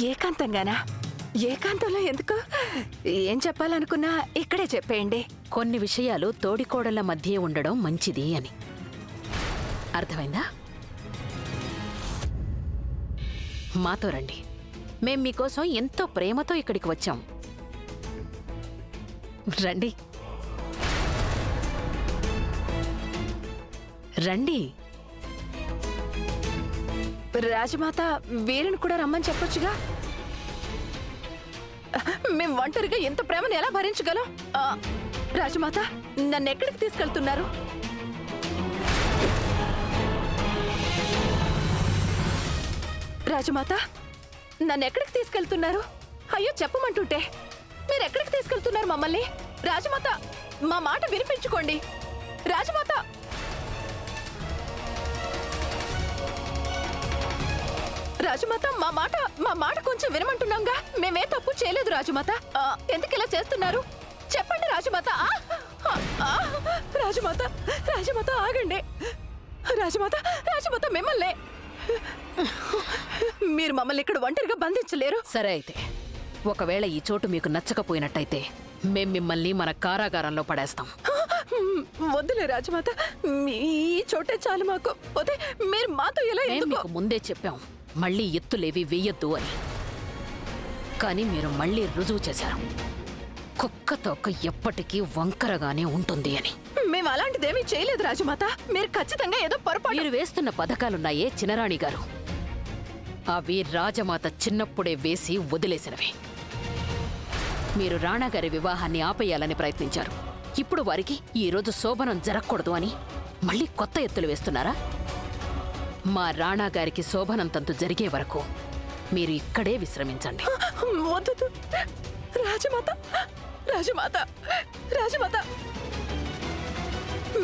ఏకాంతంగానా? ఏకాంతంలో ఎందుకు? ఏం చెప్పాలనుకున్నా ఇక్కడే చెప్పేయండి. కొన్ని విషయాలు తోడికోడళ్ల మధ్య ఉండడం మంచిది అని. అర్థమైందా? మాతో రండి. మేం మీకోసం ఎంతో ప్రేమతో ఇక్కడికి వచ్చాం. రండి రండి. రాజమాత వీరిని కూడా రమ్మని చెప్పొచ్చుగా. మేం ఒంటరిగా ఎంత ప్రేమను ఎలా భరించగలం? రాజమాత నన్ను ఎక్కడికి తీసుకెళ్తున్నారు? రాజమాత నన్ను ఎక్కడికి తీసుకెళ్తున్నారు? అయ్యో చెప్పమంటుంటే మీరు ఎక్కడికి తీసుకెళ్తున్నారు మమ్మల్ని? రాజమాత మా మాట వినిపించుకోండి. రాజమాత రాజమాత మా మాట కొంచెం వినమంటున్నాంగా. మేమే తప్పు చేయలేదు రాజమాత. ఎందుకు ఇలా చేస్తున్నారు చెప్పండి రాజమాత. రాజమాత రాజమాత ఆగండి. రాజమాత రాజమాత మిమ్మల్ని మీరు మమ్మల్ని ఇక్కడ ఒంటరిగా బంధించలేరు. సరే అయితే, ఒకవేళ ఈ చోటు మీకు నచ్చకపోయినట్టయితే మేం మిమ్మల్ని మన కారాగారంలో పడేస్తాం. వద్దులే రాజమాత, ఈ చోటే చాలు మాకు. వద్దే, మీరు మాతో ఎలా? మేము మీకు ముందే చెప్పాం మళ్ళీ ఎత్తులేవి వెయ్యొద్దు అని. కానీ మీరు మళ్ళీ రుజువు చేశారు కుక్క తోక ఎప్పటికీ వంకరగానే ఉంటుంది అని. మేము అలాంటిదేమీ చేయలేదు రాజమాత. మీరు ఖచ్చితంగా ఏదో పొరపాటు. మీరు వేస్తున్న పథకాలున్నాయే చినరాణి గారు, అవి రాజమాత చిన్నప్పుడే వేసి వదిలేసినవి. మీరు రాణాగారి వివాహాన్ని ఆపేయాలని ప్రయత్నించారు. ఇప్పుడు వారికి ఈరోజు శోభనం జరగకూడదు అని మళ్ళీ కొత్త ఎత్తులు వేస్తున్నారా? మా రాణాగారికి శోభనం తంతు జరిగే వరకు మీరు ఇక్కడే విశ్రమించండి. వద్దు రాజమాత, రాజమాత, రాజమాత.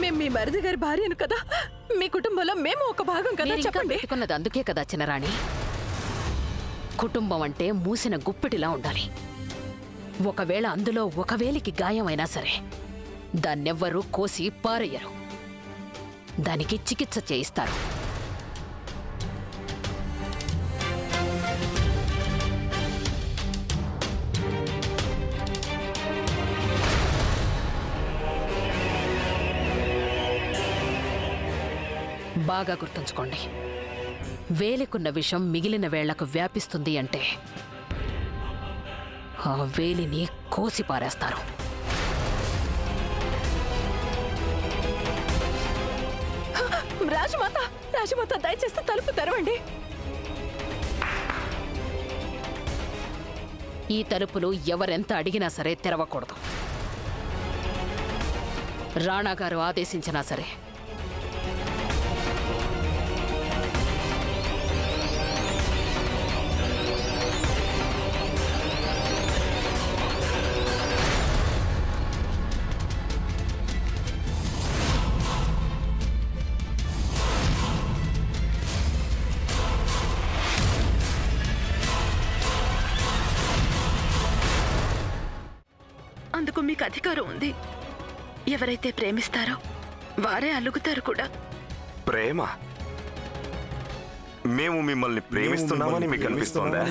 మేము మీ మరిది గారి భార్యను కదా, మీ కుటుంబంలో మేము ఒక భాగం కదా. చెప్పండి. పెట్టుకున్నది అందుకే కదా చినరాణి. కుటుంబం అంటే మూసిన గుప్పిటిలా ఉండాలి. ఒకవేళ అందులో ఒకవేలికి గాయమైనా సరే దాన్నెవ్వరూ కోసి పారేయరు. దానికి చికిత్స చేయిస్తారు. బాగా గుర్తుంచుకోండి, వేలికున్న విషం మిగిలిన వేళ్లకు వ్యాపిస్తుంది అంటే ఆ వేలిని కోసి పారేస్తారు. రాజమాత, రాజమాత దయచేసి తలుపు తెరవండి. ఈ తలుపులు ఎవరెంత అడిగినా సరే తెరవకూడదు. రాణాగారు ఆదేశించినా సరే. అందుకు మీకు అధికారం ఉంది. ఎవరైతే ప్రేమిస్తారో వారే అలుగుతారు కూడా. ప్రేమ? మేము మిమ్మల్ని ప్రేమిస్తున్నామని మీకు అనిపిస్తోందా?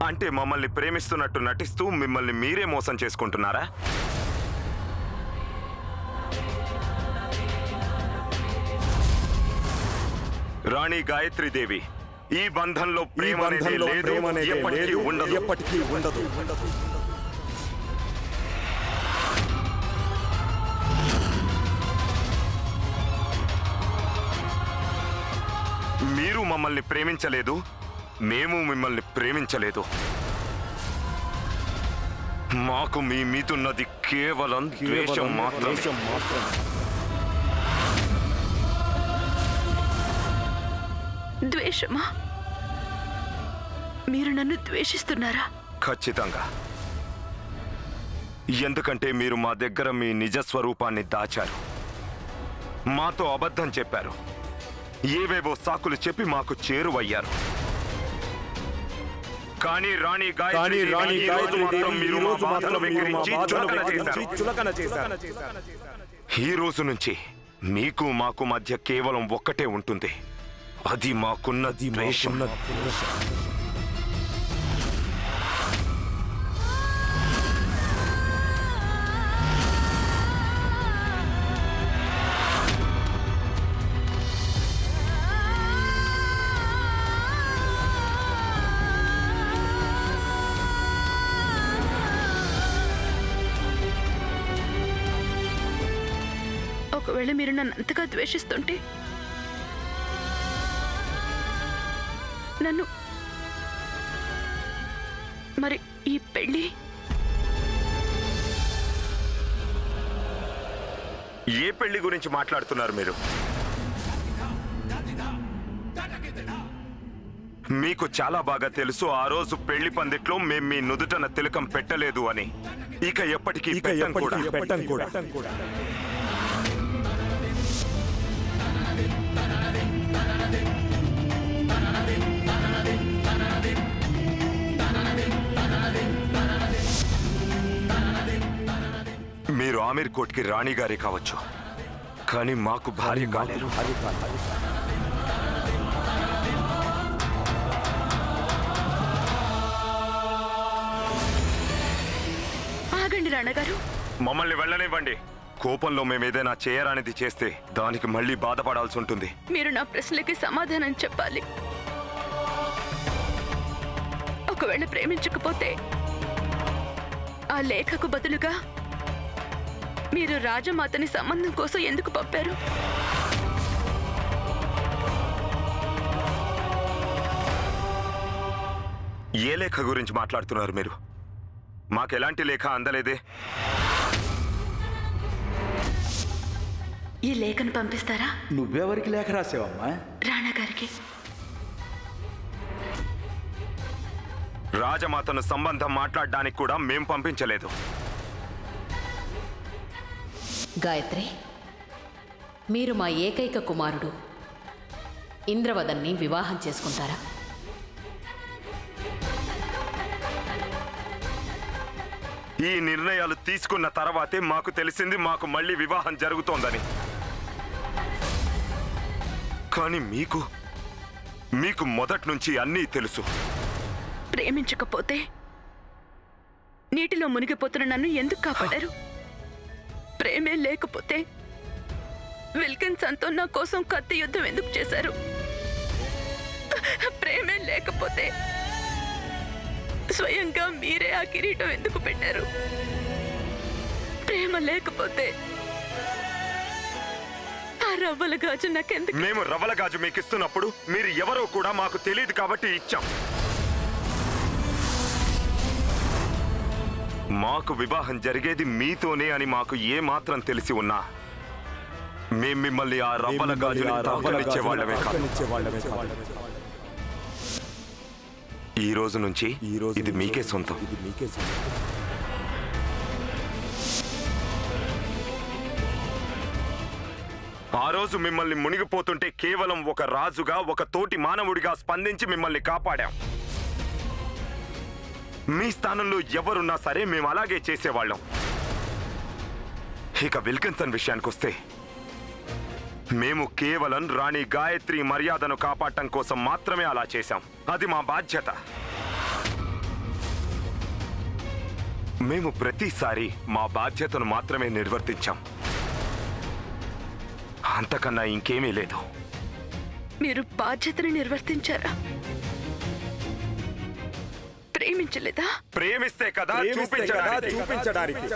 అంటే మమ్మల్ని ప్రేమిస్తున్నట్టు నటిస్తూ మిమ్మల్ని మీరే మోసం చేసుకుంటున్నారా? రాణి గాయత్రీదేవి, ఈ బంధంలో ప్రేమ అనేది లేదు, ఎప్పటికీ ఉండదు. మీరు మమ్మల్ని ప్రేమించలేదు, మేము మిమ్మల్ని ప్రేమించలేదు. మాకు మీ మీదున్నది కేవలం ద్వేషం మాత్రమే. ద్వేషమా? మీరు నన్ను ద్వేషిస్తున్నారా? ఖచ్చితంగా. ఎందుకంటే మీరు మా దగ్గర మీ నిజ స్వరూపాన్ని దాచారు, మాతో అబద్ధం చెప్పారు, ఏవేవో సాకులు చెప్పి మాకు చేరువయ్యారు. కానీ రాణి గాయత్రి ఈ రోజు నుంచి మీకు మాకు మధ్య కేవలం ఒక్కటే ఉంటుంది, అది మాకున్న ద్వేషం. ఒకవేళ మీరు నన్ను అంతగా ద్వేషిస్తుంటే నన్ను మరి ఈ పెళ్లి ఏ పెళ్లి గురించి మాట్లాడుతున్నారు మీరు? మీకు చాలా బాగా తెలుసు ఆ రోజు పెళ్లి పందిట్లో మేం మీ నుదుటన తిలకం పెట్టలేదు అని. ఇక ఎప్పటికీ పెట్టం కూడా. మీరు ఆమీర్ కోట్కి రాణి గారే కావచ్చు, కానీ మాకు భార్య కాలేరు. ఆగండి రాణగారు, మమ్మల్ని వెళ్ళనివ్వండి. కోపంలో మేమేదైనా చేయరానిది చేస్తే దానికి మళ్ళీ బాధపడాల్సి ఉంటుంది. మీరు నా ప్రశ్నలకి సమాధానం చెప్పాలి. ఒకవేళ ప్రేమించకపోతే ఆ లేఖకు బదులుగా మీరు రాజమాతని సంబంధం కోసం ఎందుకు పంపారు? ఏ లేఖ గురించి మాట్లాడుతున్నారు మీరు? మాకెలాంటి లేఖ అందలేదే. ఈ లేఖను పంపిస్తారా? నువ్వెవరికి లేఖ రాసావమ్మా? రాణగారికి. రాజమాతను సంబంధం మాట్లాడడానికి కూడా మేం పంపించలేదు. గాయత్రి, మీరు మా ఏకైక కుమారుడు ఇంద్రవదన్ని వివాహం చేసుకుంటారా? ఈ నిర్ణయాలు తీసుకున్న తర్వాతే మాకు తెలిసింది మాకు మళ్ళీ వివాహం జరుగుతోందని. కానీ మీకు మొదటి నుంచి అన్నీ తెలుసు. ప్రేమించకపోతే నీటిలో మునిగిపోతున్న నన్ను ఎందుకు కాపాడారు? ప్రేమే లేకపోతే విల్కిన్సన్తో నా కోసం కత్తి యుద్ధం ఎందుకు చేశారు? ప్రేమే లేకపోతే స్వయంగా మీరే ఆ కిరీటం ఎందుకు పెట్టారు? ప్రేమ లేకపోతే ఆ రవ్వల గాజు నాకెందుకు? మేము రవ్వల గాజు మీకు ఇస్తున్నప్పుడు మీరు ఎవరో కూడా మాకు తెలియదు కాబట్టి ఇచ్చాం. మాకు వివాహం జరిగేది మీతోనే అని మాకు ఏ మాత్రం తెలిసి ఉన్నా మేం మిమ్మల్ని ఆ రవ్వల గాజుని తాకనిచ్చేవాళ్ళమే కాదు. ఈ రోజు నుంచి ఇది మీకే సొంతం. ఆ రోజు మిమ్మల్ని మునిగిపోతుంటే కేవలం ఒక రాజుగా, ఒక తోటి మానవుడిగా స్పందించి మిమ్మల్ని కాపాడాం. మీ స్థానంలో ఎవరున్నా సరే మేము అలాగే చేసేవాళ్ళం. ఇక విల్కిన్సన్ విషయానికొస్తే మేము కేవలం రాణి గాయత్రి మర్యాదను కాపాడటం కోసం మాత్రమే అలా చేశాం. అది మా బాధ్యత. మేము ప్రతిసారి మా బాధ్యతను మాత్రమే నిర్వర్తించాం. అంతకన్నా ఇంకేమీ లేదు. మీరు బాధ్యతను నిర్వర్తించారా? ప్రేమించలేదా? ప్రేమిస్తే కదా చూపించడానికి.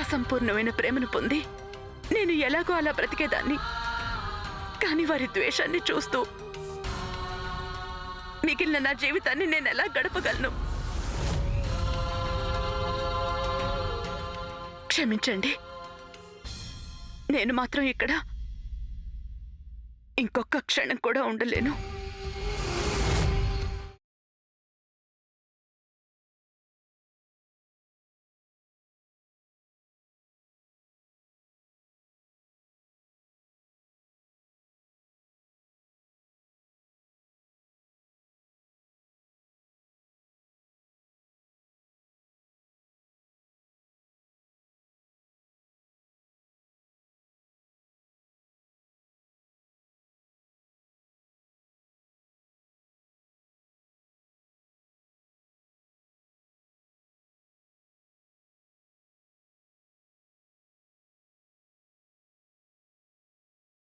అసంపూర్ణమైన ప్రేమను పొంది నేను ఎలాగో అలా బ్రతికేదాన్ని. కానీ వారి ద్వేషాన్ని చూస్తూ మిగిలిన నా జీవితాన్ని నేను ఎలా గడపగలను? క్షమించండి, నేను మాత్రం ఇక్కడ ఇంకొక క్షణం కూడా ఉండలేను.